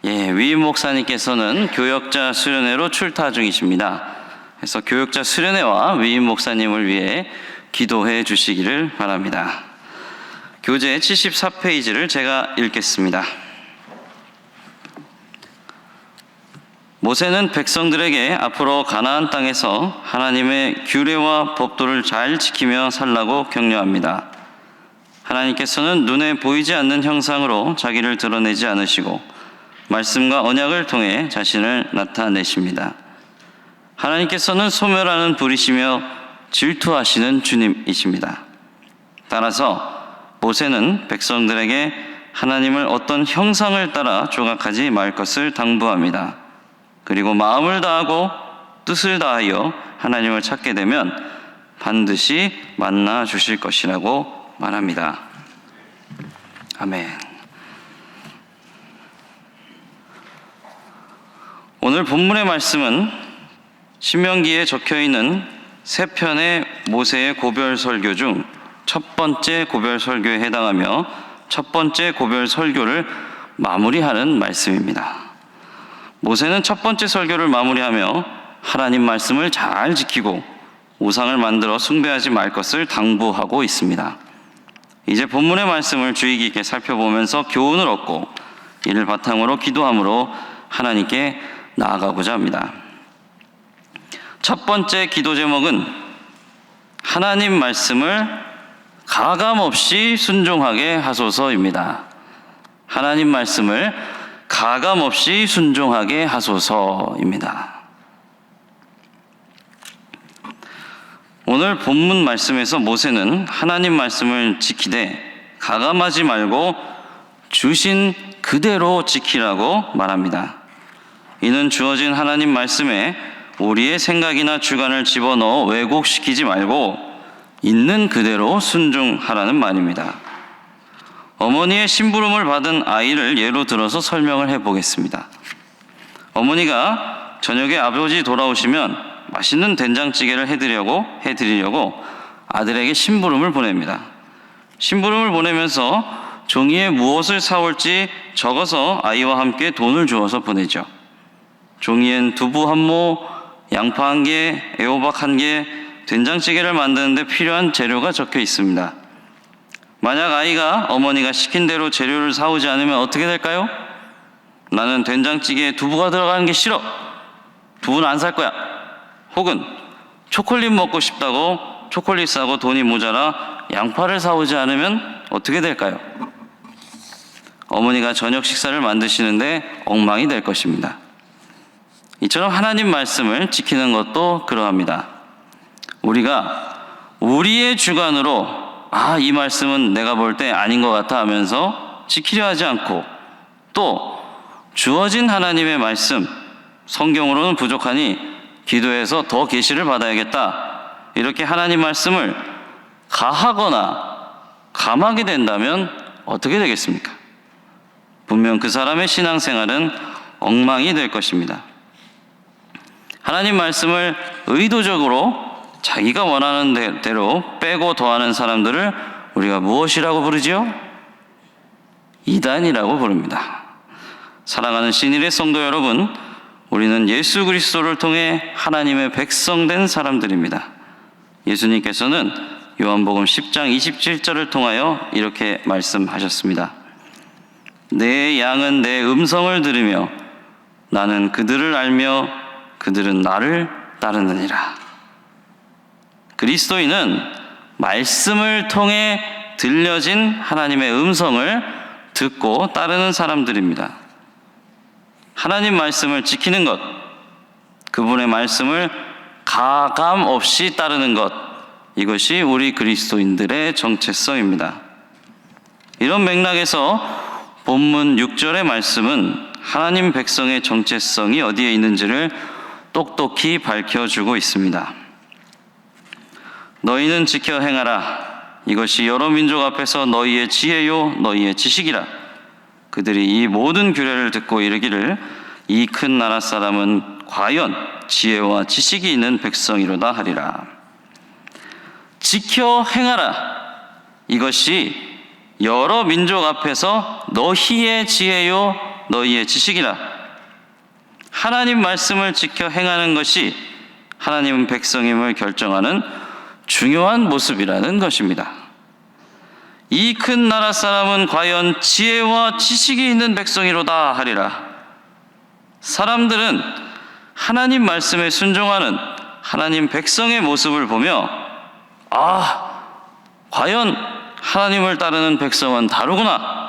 위임 목사님께서는 교역자 수련회로 출타 중이십니다. 그래서 교역자 수련회와 위임 목사님을 위해 기도해 주시기를 바랍니다. 교재 74페이지를 제가 읽겠습니다. 모세는 백성들에게 앞으로 가나안 땅에서 하나님의 규례와 법도를 잘 지키며 살라고 격려합니다. 하나님께서는 눈에 보이지 않는 형상으로 자기를 드러내지 않으시고 말씀과 언약을 통해 자신을 나타내십니다. 하나님께서는 소멸하는 불이시며 질투하시는 주님이십니다. 따라서 모세는 백성들에게 하나님을 어떤 형상을 따라 조각하지 말 것을 당부합니다. 그리고 마음을 다하고 뜻을 다하여 하나님을 찾게 되면 반드시 만나 주실 것이라고 말합니다. 아멘. 오늘 본문의 말씀은 신명기에 적혀있는 세 편의 모세의 고별 설교 중 첫 번째 고별 설교에 해당하며 첫 번째 고별 설교를 마무리하는 말씀입니다. 모세는 첫 번째 설교를 마무리하며 하나님 말씀을 잘 지키고 우상을 만들어 숭배하지 말 것을 당부하고 있습니다. 이제 본문의 말씀을 주의 깊게 살펴보면서 교훈을 얻고 이를 바탕으로 기도함으로 하나님께 나아가고자 합니다. 첫 번째 기도 제목은 하나님 말씀을 가감없이 순종하게 하소서입니다. 하나님 말씀을 가감없이 순종하게 하소서입니다. 오늘 본문 말씀에서 모세는 하나님 말씀을 지키되 가감하지 말고 주신 그대로 지키라고 말합니다. 이는 주어진 하나님 말씀에 우리의 생각이나 주관을 집어넣어 왜곡시키지 말고 있는 그대로 순종하라는 말입니다. 어머니의 심부름을 받은 아이를 예로 들어서 설명을 해보겠습니다. 어머니가 저녁에 아버지 돌아오시면 맛있는 된장찌개를 해드리려고 아들에게 심부름을 보냅니다. 심부름을 보내면서 종이에 무엇을 사올지 적어서 아이와 함께 돈을 주어서 보내죠. 종이엔 두부 한 모, 양파 한 개, 애호박 한 개, 된장찌개를 만드는데 필요한 재료가 적혀 있습니다. 만약 아이가 어머니가 시킨 대로 재료를 사오지 않으면 어떻게 될까요? 나는 된장찌개에 두부가 들어가는 게 싫어. 두부는 안 살 거야. 혹은 초콜릿 먹고 싶다고 초콜릿 사고 돈이 모자라 양파를 사오지 않으면 어떻게 될까요? 어머니가 저녁 식사를 만드시는데 엉망이 될 것입니다. 이처럼 하나님 말씀을 지키는 것도 그러합니다. 우리가 우리의 주관으로 이 말씀은 내가 볼 때 아닌 것 같아 하면서 지키려 하지 않고 또 주어진 하나님의 말씀, 성경으로는 부족하니 기도해서 더 계시를 받아야겠다. 이렇게 하나님 말씀을 가하거나 감하게 된다면 어떻게 되겠습니까? 분명 그 사람의 신앙생활은 엉망이 될 것입니다. 하나님 말씀을 의도적으로 자기가 원하는 대로 빼고 더하는 사람들을 우리가 무엇이라고 부르지요? 이단이라고 부릅니다. 사랑하는 신일의 성도 여러분, 우리는 예수 그리스도를 통해 하나님의 백성된 사람들입니다. 예수님께서는 요한복음 10장 27절을 통하여 이렇게 말씀하셨습니다. 내 양은 내 음성을 들으며 나는 그들을 알며 그들은 나를 따르느니라. 그리스도인은 말씀을 통해 들려진 하나님의 음성을 듣고 따르는 사람들입니다. 하나님 말씀을 지키는 것, 그분의 말씀을 가감 없이 따르는 것, 이것이 우리 그리스도인들의 정체성입니다. 이런 맥락에서 본문 6절의 말씀은 하나님 백성의 정체성이 어디에 있는지를 똑똑히 밝혀주고 있습니다. 너희는 지켜 행하라. 이것이 여러 민족 앞에서 너희의 지혜요 너희의 지식이라. 그들이 이 모든 규례를 듣고 이르기를 이 큰 나라 사람은 과연 지혜와 지식이 있는 백성이로다 하리라. 지켜 행하라. 이것이 여러 민족 앞에서 너희의 지혜요 너희의 지식이라. 하나님 말씀을 지켜 행하는 것이 하나님 백성임을 결정하는 중요한 모습이라는 것입니다. 이 큰 나라 사람은 과연 지혜와 지식이 있는 백성이로다 하리라. 사람들은 하나님 말씀에 순종하는 하나님 백성의 모습을 보며 과연 하나님을 따르는 백성은 다르구나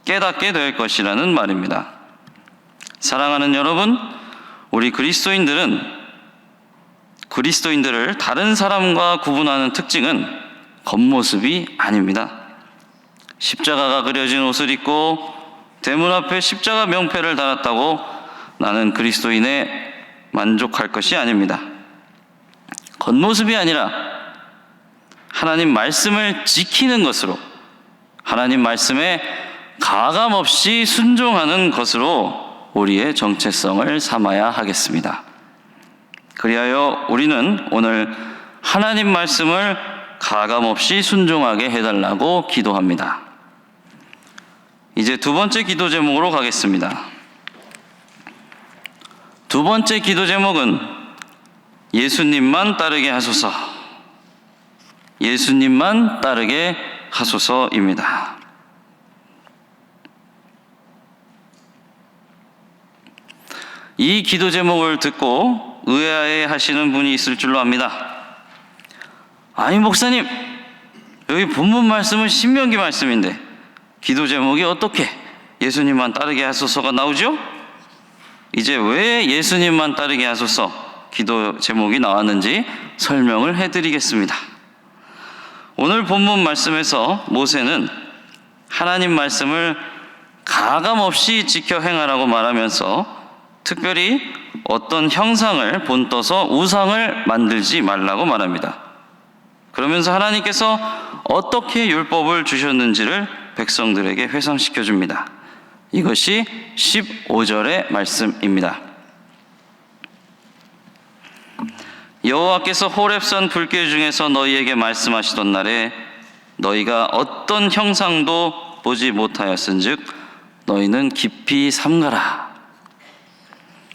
깨닫게 될 것이라는 말입니다. 사랑하는 여러분, 우리 그리스도인들을 다른 사람과 구분하는 특징은 겉모습이 아닙니다. 십자가가 그려진 옷을 입고 대문 앞에 십자가 명패를 달았다고 나는 그리스도인에 만족할 것이 아닙니다. 겉모습이 아니라 하나님 말씀을 지키는 것으로, 하나님 말씀에 가감없이 순종하는 것으로 우리의 정체성을 삼아야 하겠습니다. 그리하여 우리는 오늘 하나님 말씀을 가감없이 순종하게 해달라고 기도합니다. 이제 두 번째 기도 제목으로 가겠습니다. 두 번째 기도 제목은 예수님만 따르게 하소서, 예수님만 따르게 하소서입니다. 이 기도 제목을 듣고 의아해 하시는 분이 있을 줄로 압니다. 아니 목사님, 여기 본문 말씀은 신명기 말씀인데 기도 제목이 어떻게 예수님만 따르게 하소서가 나오죠? 이제 왜 예수님만 따르게 하소서 기도 제목이 나왔는지 설명을 해드리겠습니다. 오늘 본문 말씀에서 모세는 하나님 말씀을 가감없이 지켜 행하라고 말하면서 특별히 어떤 형상을 본떠서 우상을 만들지 말라고 말합니다. 그러면서 하나님께서 어떻게 율법을 주셨는지를 백성들에게 회상시켜 줍니다. 이것이 15절의 말씀입니다. 여호와께서 호렙산 불길 중에서 너희에게 말씀하시던 날에 너희가 어떤 형상도 보지 못하였은즉 너희는 깊이 삼가라.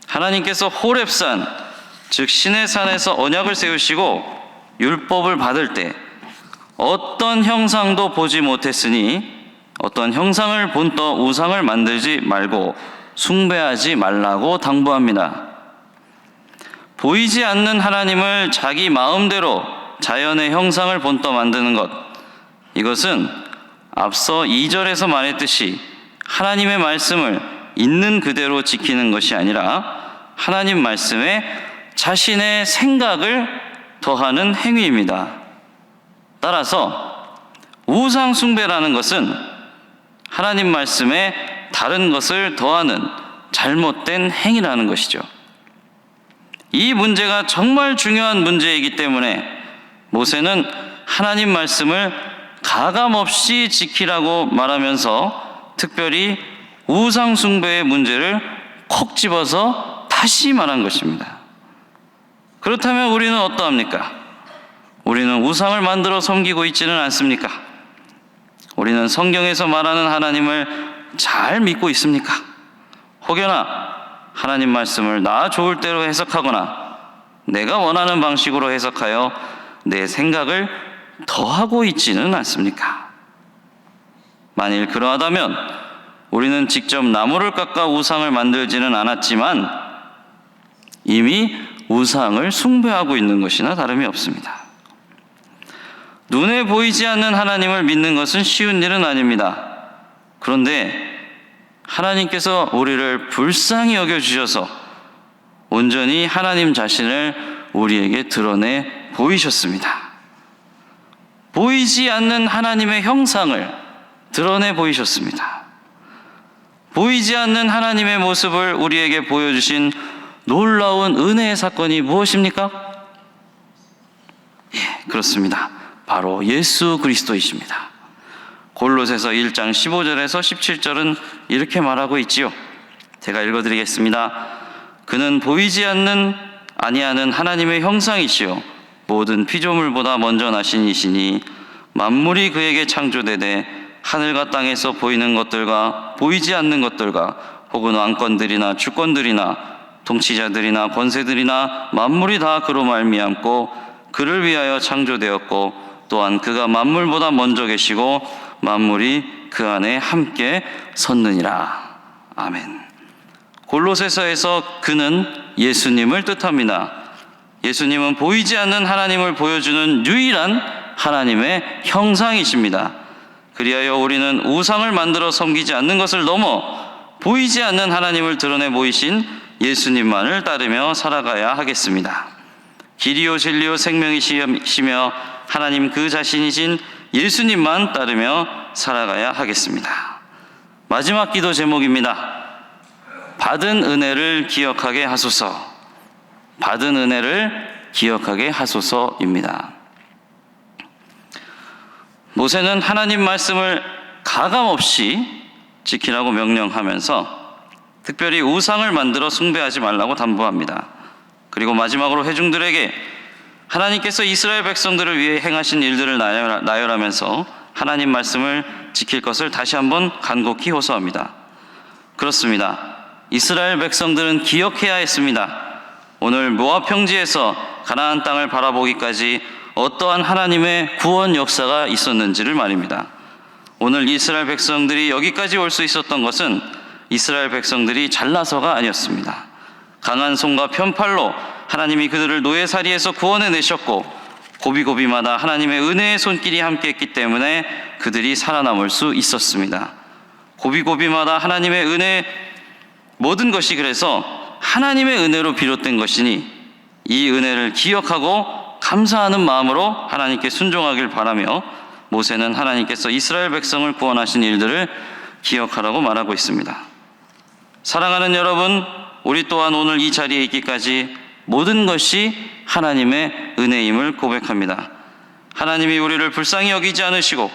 하나님께서 호렙산, 즉 신의 산에서 언약을 세우시고 율법을 받을 때 어떤 형상도 보지 못했으니 어떤 형상을 본떠 우상을 만들지 말고 숭배하지 말라고 당부합니다. 보이지 않는 하나님을 자기 마음대로 자연의 형상을 본떠 만드는 것, 이것은 앞서 2절에서 말했듯이 하나님의 말씀을 있는 그대로 지키는 것이 아니라 하나님 말씀에 자신의 생각을 더하는 행위입니다. 따라서 우상 숭배라는 것은 하나님 말씀에 다른 것을 더하는 잘못된 행위라는 것이죠. 이 문제가 정말 중요한 문제이기 때문에 모세는 하나님 말씀을 가감없이 지키라고 말하면서 특별히 우상 숭배의 문제를 콕 집어서 다시 말한 것입니다. 그렇다면 우리는 어떠합니까? 우리는 우상을 만들어 섬기고 있지는 않습니까? 우리는 성경에서 말하는 하나님을 잘 믿고 있습니까? 혹여나 하나님 말씀을 나 좋을 대로 해석하거나 내가 원하는 방식으로 해석하여 내 생각을 더하고 있지는 않습니까? 만일 그러하다면 우리는 직접 나무를 깎아 우상을 만들지는 않았지만 이미 우상을 숭배하고 있는 것이나 다름이 없습니다. 눈에 보이지 않는 하나님을 믿는 것은 쉬운 일은 아닙니다. 그런데 하나님께서 우리를 불쌍히 여겨주셔서 온전히 하나님 자신을 우리에게 드러내 보이셨습니다. 보이지 않는 하나님의 형상을 드러내 보이셨습니다. 보이지 않는 하나님의 모습을 우리에게 보여주신 놀라운 은혜의 사건이 무엇입니까? 그렇습니다. 바로 예수 그리스도이십니다. 골로새서 1장 15절에서 17절은 이렇게 말하고 있지요. 제가 읽어드리겠습니다. 그는 보이지 아니하는 하나님의 형상이시요 모든 피조물보다 먼저 나신 이시니 만물이 그에게 창조되되 하늘과 땅에서 보이는 것들과 보이지 않는 것들과 혹은 왕권들이나 주권들이나 통치자들이나 권세들이나 만물이 다 그로 말미암고 그를 위하여 창조되었고 또한 그가 만물보다 먼저 계시고 만물이 그 안에 함께 섰느니라. 아멘. 골로새서에서 그는 예수님을 뜻합니다. 예수님은 보이지 않는 하나님을 보여주는 유일한 하나님의 형상이십니다. 그리하여 우리는 우상을 만들어 섬기지 않는 것을 넘어 보이지 않는 하나님을 드러내 보이신 예수님만을 따르며 살아가야 하겠습니다. 길이요 진리요 생명이시며 하나님 그 자신이신 예수님만 따르며 살아가야 하겠습니다. 마지막 기도 제목입니다. 받은 은혜를 기억하게 하소서. 받은 은혜를 기억하게 하소서입니다. 모세는 하나님 말씀을 가감없이 지키라고 명령하면서 특별히 우상을 만들어 숭배하지 말라고 당부합니다. 그리고 마지막으로 회중들에게 하나님께서 이스라엘 백성들을 위해 행하신 일들을 나열하면서 하나님 말씀을 지킬 것을 다시 한번 간곡히 호소합니다. 그렇습니다. 이스라엘 백성들은 기억해야 했습니다. 오늘 모압 평지에서 가나안 땅을 바라보기까지 어떠한 하나님의 구원 역사가 있었는지를 말입니다. 오늘 이스라엘 백성들이 여기까지 올 수 있었던 것은 이스라엘 백성들이 잘나서가 아니었습니다. 강한 손과 편팔로 하나님이 그들을 노예살이에서 구원해 내셨고 고비고비마다 하나님의 은혜의 손길이 함께했기 때문에 그들이 살아남을 수 있었습니다. 고비고비마다 하나님의 은혜, 모든 것이 그래서 하나님의 은혜로 비롯된 것이니 이 은혜를 기억하고 감사하는 마음으로 하나님께 순종하길 바라며 모세는 하나님께서 이스라엘 백성을 구원하신 일들을 기억하라고 말하고 있습니다. 사랑하는 여러분, 우리 또한 오늘 이 자리에 있기까지 모든 것이 하나님의 은혜임을 고백합니다. 하나님이 우리를 불쌍히 여기지 않으시고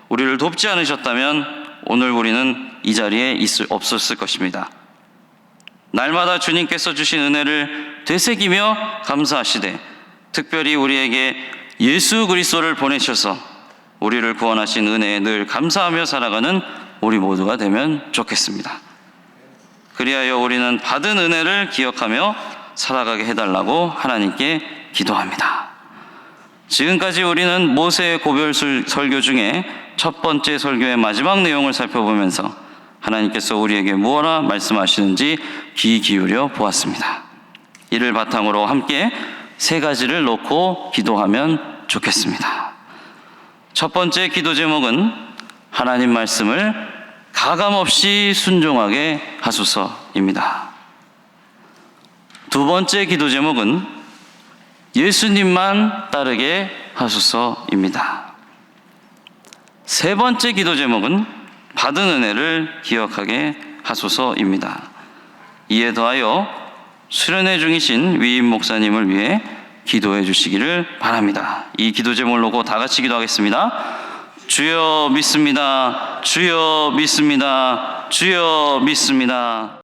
우리를 돕지 않으셨다면 오늘 우리는 이 자리에 없었을 것입니다. 날마다 주님께서 주신 은혜를 되새기며 감사하시되 특별히 우리에게 예수 그리스도를 보내셔서 우리를 구원하신 은혜에 늘 감사하며 살아가는 우리 모두가 되면 좋겠습니다. 그리하여 우리는 받은 은혜를 기억하며 살아가게 해달라고 하나님께 기도합니다. 지금까지 우리는 모세의 고별 설교 중에 첫 번째 설교의 마지막 내용을 살펴보면서 하나님께서 우리에게 무엇라 말씀하시는지 귀 기울여 보았습니다. 이를 바탕으로 함께 세 가지를 놓고 기도하면 좋겠습니다. 첫 번째 기도 제목은 하나님 말씀을 가감없이 순종하게 하소서입니다. 두 번째 기도 제목은 예수님만 따르게 하소서입니다. 세 번째 기도 제목은 받은 은혜를 기억하게 하소서입니다. 이에 더하여 수련회 중이신 위임 목사님을 위해 기도해 주시기를 바랍니다. 이 기도 제목을 놓고 다 같이 기도하겠습니다. 주여 믿습니다. 주여 믿습니다. 주여 믿습니다.